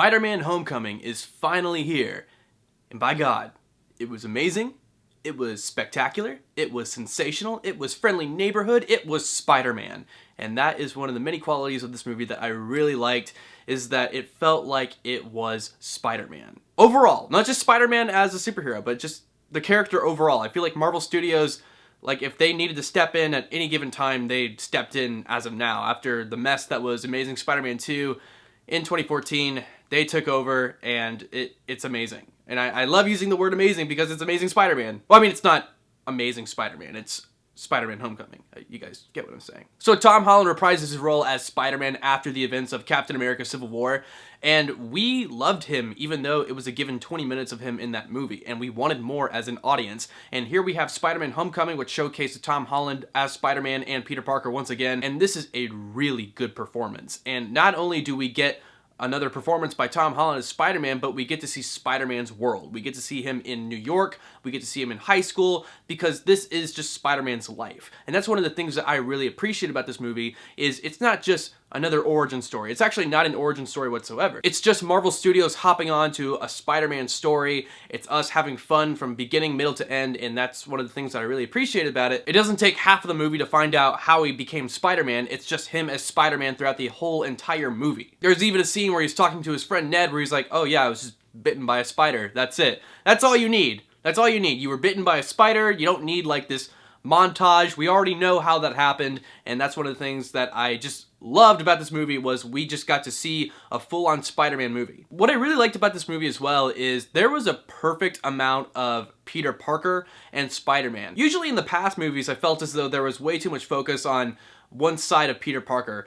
Spider-Man Homecoming is finally here, and by God, it was amazing, it was spectacular, it was sensational, it was friendly neighborhood, it was Spider-Man. And that is one of the many qualities of this movie that I really liked, is that it felt like it was Spider-Man. Overall, not just Spider-Man as a superhero, but just the character overall. I feel like Marvel Studios, like if they needed to step in at any given time, they stepped in as of now. After the mess that was Amazing Spider-Man 2 in 2014, they took over, and it's amazing. And I love using the word amazing because it's Amazing Spider-Man. Well, I mean, it's not Amazing Spider-Man, it's Spider-Man Homecoming. You guys get what I'm saying. So Tom Holland reprises his role as Spider-Man after the events of Captain America Civil War, and we loved him even though it was a given 20 minutes of him in that movie, and we wanted more as an audience. And here we have Spider-Man Homecoming, which showcased Tom Holland as Spider-Man and Peter Parker once again, and this is a really good performance. And not only do we get another performance by Tom Holland as Spider-Man, but we get to see Spider-Man's world. We get to see him in New York, we get to see him in high school, because this is just Spider-Man's life. And that's one of the things that I really appreciate about this movie, is it's not just another origin story. It's actually not an origin story whatsoever. It's just Marvel Studios hopping on to a Spider-Man story. It's us having fun from beginning, middle to end, and that's one of the things that I really appreciate about it. It doesn't take half of the movie to find out how he became Spider-Man. It's just him as Spider-Man throughout the whole entire movie. There's even a scene where he's talking to his friend Ned where he's like, oh yeah, I was just bitten by a spider. That's it. That's all you need. That's all you need. You were bitten by a spider. You don't need like this montage. We already know how that happened, and that's one of the things that I just loved about this movie, was we just got to see a full-on Spider-Man movie. What I really liked about this movie as well is there was a perfect amount of Peter Parker and Spider-Man. Usually in the past movies, I felt as though there was way too much focus on one side of Peter Parker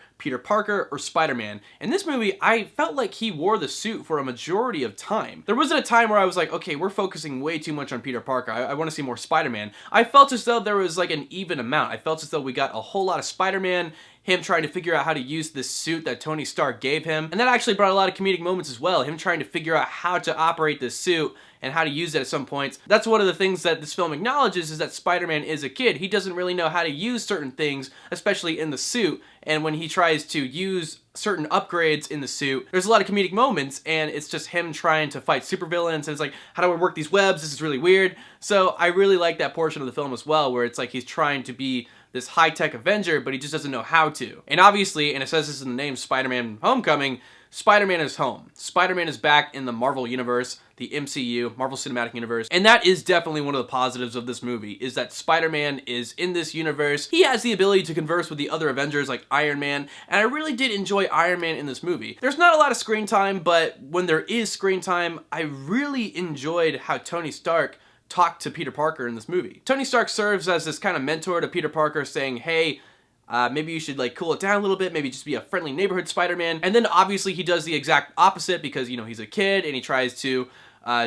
or Spider-Man. In this movie, I felt like he wore the suit for a majority of time. There wasn't a time where I was like, okay, we're focusing way too much on Peter Parker. I want to see more Spider-Man. I felt as though there was like an even amount. I felt as though we got a whole lot of Spider-Man, him trying to figure out how to use this suit that Tony Stark gave him. And that actually brought a lot of comedic moments as well. Him trying to figure out how to operate this suit and how to use it at some points. That's one of the things that this film acknowledges, is that Spider-Man is a kid. He doesn't really know how to use certain things, especially in the suit. And when he tries to use certain upgrades in the suit, there's a lot of comedic moments, and it's just him trying to fight supervillains, and it's like, how do I work these webs? This is really weird. So I really like that portion of the film as well, where it's like he's trying to be this high-tech Avenger, but he just doesn't know how to. And obviously, and it says this in the name, Spider-Man Homecoming, Spider-Man is home. Spider-Man is back in the Marvel Universe, the MCU, Marvel Cinematic Universe, and that is definitely one of the positives of this movie, is that Spider-Man is in this universe. He has the ability to converse with the other Avengers like Iron Man, and I really did enjoy Iron Man in this movie. There's not a lot of screen time, but when there is screen time, I really enjoyed how Tony Stark talked to Peter Parker in this movie. Tony Stark serves as this kind of mentor to Peter Parker, saying, hey, maybe you should like cool it down a little bit, maybe just be a friendly neighborhood Spider-Man. And then obviously he does the exact opposite, because, you know, he's a kid and he tries to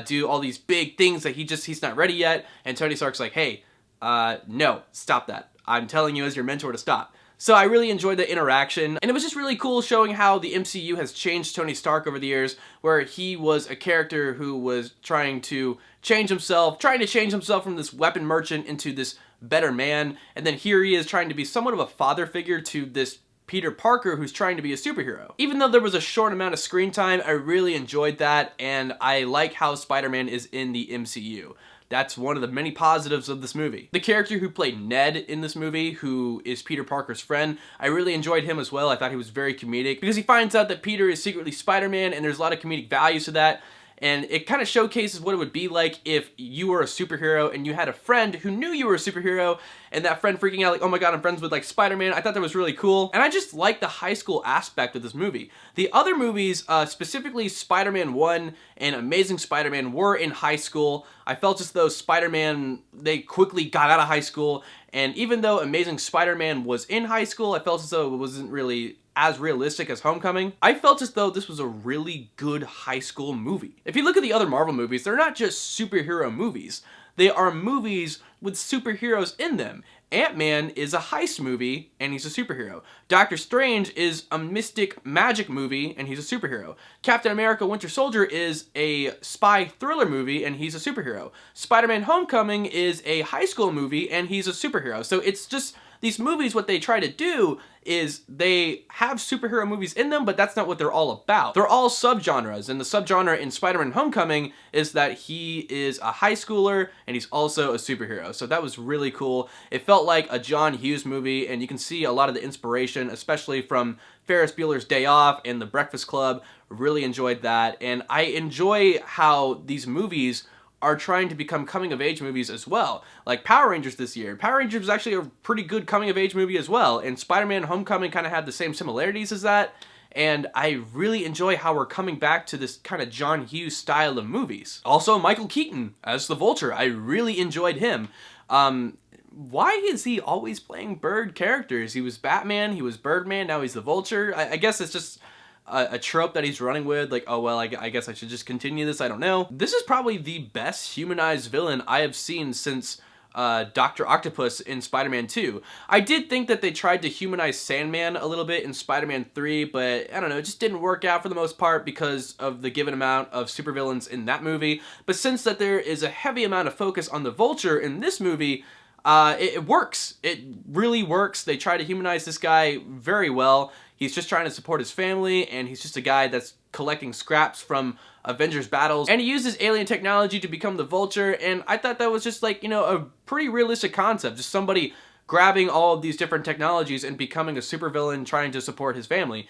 do all these big things that he's not ready yet. And Tony Stark's like, hey, no, stop that. I'm telling you as your mentor to stop. So I really enjoyed the interaction, and it was just really cool showing how the MCU has changed Tony Stark over the years, where he was a character who was trying to change himself from this weapon merchant into this better man, and then here he is trying to be somewhat of a father figure to this Peter Parker who's trying to be a superhero. Even though there was a short amount of screen time, I really enjoyed that, and I like how Spider-Man is in the MCU. That's one of the many positives of this movie. The character who played Ned in this movie, who is Peter Parker's friend, I really enjoyed him as well. I thought he was very comedic, because he finds out that Peter is secretly Spider-Man, and there's a lot of comedic values to that. And it kind of showcases what it would be like if you were a superhero and you had a friend who knew you were a superhero, and that friend freaking out like, oh my god, I'm friends with like Spider-Man. I thought that was really cool. And I just like the high school aspect of this movie. The other movies, specifically Spider-Man 1 and Amazing Spider-Man, were in high school. I felt as though Spider-Man, they quickly got out of high school. And even though Amazing Spider-Man was in high school, I felt as though it wasn't really as realistic as Homecoming. I felt as though this was a really good high school movie. If you look at the other Marvel movies, they're not just superhero movies. They are movies with superheroes in them. Ant-Man is a heist movie, and he's a superhero. Doctor Strange is a mystic magic movie, and he's a superhero. Captain America Winter Soldier is a spy thriller movie, and he's a superhero. Spider-Man Homecoming is a high school movie, and he's a superhero. So it's just these movies, what they try to do is they have superhero movies in them, but that's not what they're all about. They're all subgenres, and the subgenre in Spider-Man Homecoming is that he is a high schooler and he's also a superhero. So that was really cool. It felt like a John Hughes movie, and you can see a lot of the inspiration, especially from Ferris Bueller's Day Off and The Breakfast Club. Really enjoyed that, and I enjoy how these movies are trying to become coming-of-age movies as well. Like Power Rangers this year. Power Rangers was actually a pretty good coming-of-age movie as well, and Spider-Man Homecoming kind of had the same similarities as that, and I really enjoy how we're coming back to this kind of John Hughes style of movies. Also, Michael Keaton as the Vulture. I really enjoyed him. Why is he always playing bird characters? He was Batman, he was Birdman, now he's the Vulture. I guess it's just a trope that he's running with, like, oh well, I guess I should just continue this, I don't know. This is probably the best humanized villain I have seen since Dr. Octopus in Spider-Man 2. I did think that they tried to humanize Sandman a little bit in Spider-Man 3, but I don't know, it just didn't work out for the most part because of the given amount of supervillains in that movie. But since that there is a heavy amount of focus on the Vulture in this movie, it works. It really works. They try to humanize this guy very well. He's just trying to support his family, and he's just a guy that's collecting scraps from Avengers battles, and he uses alien technology to become the Vulture, and I thought that was just like, you know, a pretty realistic concept. Just somebody grabbing all of these different technologies and becoming a supervillain trying to support his family.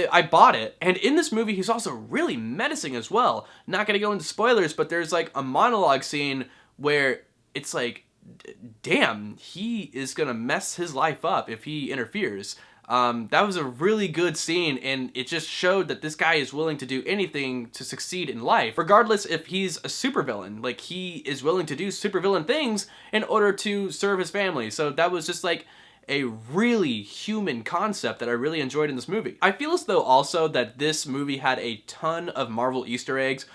I bought it. And in this movie, he's also really menacing as well. Not gonna go into spoilers, but there's like a monologue scene where it's like, damn, he is gonna mess his life up if he interferes. That was a really good scene, and it just showed that this guy is willing to do anything to succeed in life, regardless if he's a supervillain. Like, he is willing to do supervillain things in order to serve his family. So that was just like a really human concept that I really enjoyed in this movie. I feel as though also that this movie had a ton of Marvel Easter eggs.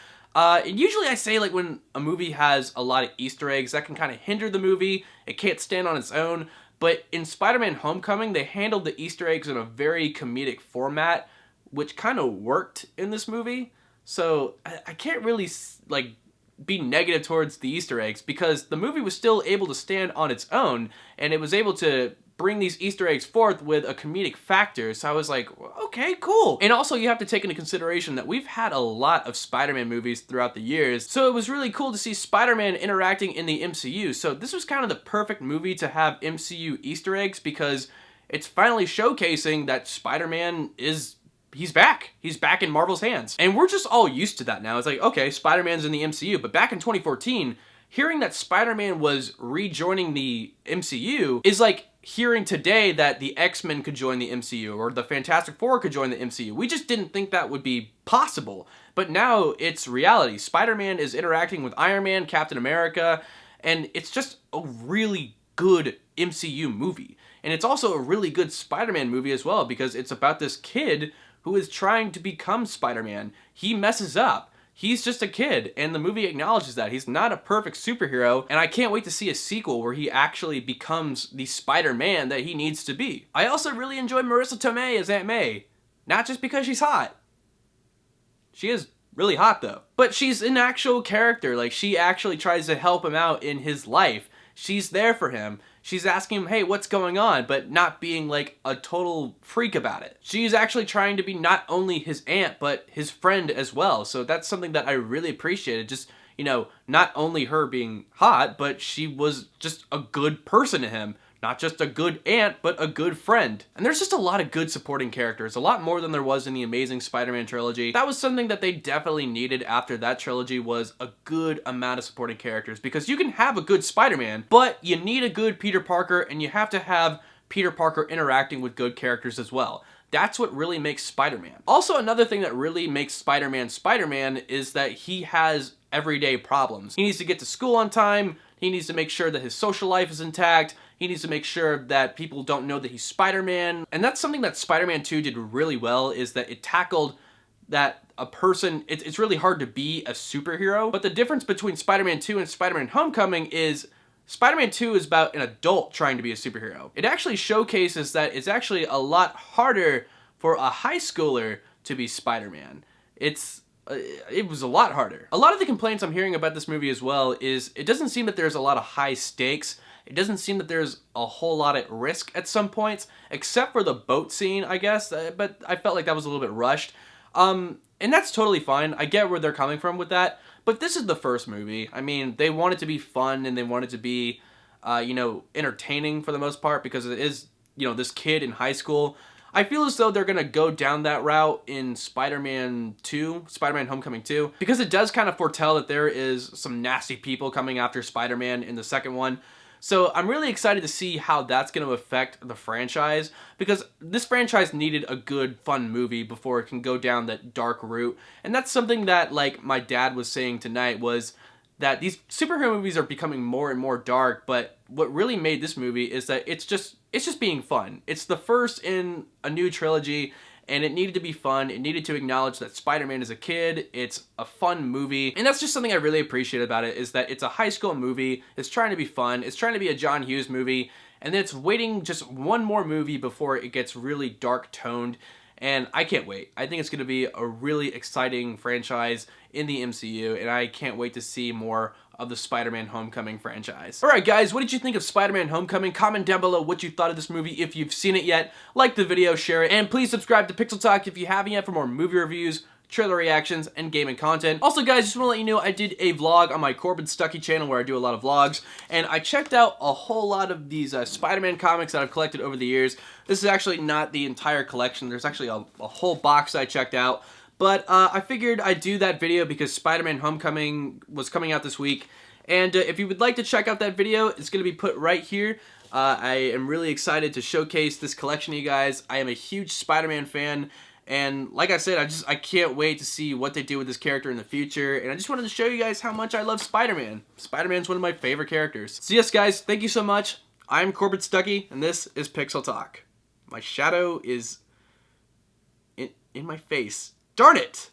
Usually I say, like, when a movie has a lot of Easter eggs, that can kind of hinder the movie. It can't stand on its own. But in Spider-Man Homecoming, they handled the Easter eggs in a very comedic format, which kind of worked in this movie. So I can't really, like, be negative towards the Easter eggs, because the movie was still able to stand on its own, and it was able to bring these Easter eggs forth with a comedic factor. So I was like, okay, cool. And also you have to take into consideration that we've had a lot of Spider-Man movies throughout the years. So it was really cool to see Spider-Man interacting in the MCU. So this was kind of the perfect movie to have MCU Easter eggs, because it's finally showcasing that Spider-Man he's back. He's back in Marvel's hands. And we're just all used to that now. It's like, okay, Spider-Man's in the MCU. But back in 2014, hearing that Spider-Man was rejoining the MCU is like hearing today that the X-Men could join the MCU or the Fantastic Four could join the MCU. We just didn't think that would be possible. But now it's reality. Spider-Man is interacting with Iron Man, Captain America, and it's just a really good MCU movie. And it's also a really good Spider-Man movie as well, because it's about this kid who is trying to become Spider-Man. He messes up. He's just a kid, and the movie acknowledges that. He's not a perfect superhero, and I can't wait to see a sequel where he actually becomes the Spider-Man that he needs to be. I also really enjoy Marissa Tomei as Aunt May. Not just because she's hot. She is really hot, though. But she's an actual character. Like, she actually tries to help him out in his life. She's there for him. She's asking him, hey, what's going on? But not being like a total freak about it. She's actually trying to be not only his aunt, but his friend as well. So that's something that I really appreciated. Just, you know, not only her being hot, but she was just a good person to him. Not just a good aunt, but a good friend. And there's just a lot of good supporting characters, a lot more than there was in the Amazing Spider-Man trilogy. That was something that they definitely needed after that trilogy, was a good amount of supporting characters, because you can have a good Spider-Man, but you need a good Peter Parker, and you have to have Peter Parker interacting with good characters as well. That's what really makes Spider-Man. Also, another thing that really makes Spider-Man Spider-Man is that he has everyday problems. He needs to get to school on time. He needs to make sure that his social life is intact. He needs to make sure that people don't know that he's Spider-Man. And that's something that Spider-Man 2 did really well, is that it tackled that a person, it's really hard to be a superhero. But the difference between Spider-Man 2 and Spider-Man Homecoming is Spider-Man 2 is about an adult trying to be a superhero. It actually showcases that it's actually a lot harder for a high schooler to be Spider-Man. It was a lot harder. A lot of the complaints I'm hearing about this movie as well is it doesn't seem that there's a lot of high stakes. It doesn't seem that there's a whole lot at risk at some points, except for the boat scene, I guess, but I felt like that was a little bit rushed. And that's totally fine. I get where they're coming from with that, but this is the first movie. I mean, they want it to be fun, and they want it to be, you know, entertaining for the most part, because it is, you know, this kid in high school. I feel as though they're going to go down that route in Spider-Man 2, Spider-Man Homecoming 2, because it does kind of foretell that there is some nasty people coming after Spider-Man in the second one. So I'm really excited to see how that's going to affect the franchise, because this franchise needed a good, fun movie before it can go down that dark route. And that's something that, like, my dad was saying tonight, was that these superhero movies are becoming more and more dark, but what really made this movie is that it's just being fun. It's the first in a new trilogy, and it needed to be fun. It needed to acknowledge that Spider-Man is a kid. It's a fun movie, and that's just something I really appreciate about it, is that it's a high school movie. It's trying to be fun. It's trying to be a John Hughes movie, and then it's waiting just one more movie before it gets really dark toned. And I can't wait. I think it's going to be a really exciting franchise in the MCU, and I can't wait to see more of the Spider-Man Homecoming franchise. Alright guys, what did you think of Spider-Man Homecoming? Comment down below what you thought of this movie if you've seen it yet. Like the video, share it, and please subscribe to PixelTalk if you haven't yet for more movie reviews, trailer reactions, and gaming content. Also guys, just want to let you know I did a vlog on my Corbin Stuckey channel where I do a lot of vlogs, and I checked out a whole lot of these Spider-Man comics that I've collected over the years. This is actually not the entire collection. There's actually a whole box I checked out. But I figured I'd do that video because Spider-Man Homecoming was coming out this week. And if you would like to check out that video, it's going to be put right here. I am really excited to showcase this collection to you guys. I am a huge Spider-Man fan. And like I said, I can't wait to see what they do with this character in the future. And I just wanted to show you guys how much I love Spider-Man. Spider-Man's one of my favorite characters. So yes, guys, thank you so much. I'm Corbin Stuckey, and this is Pixel Talk. My shadow is in my face. Darn it!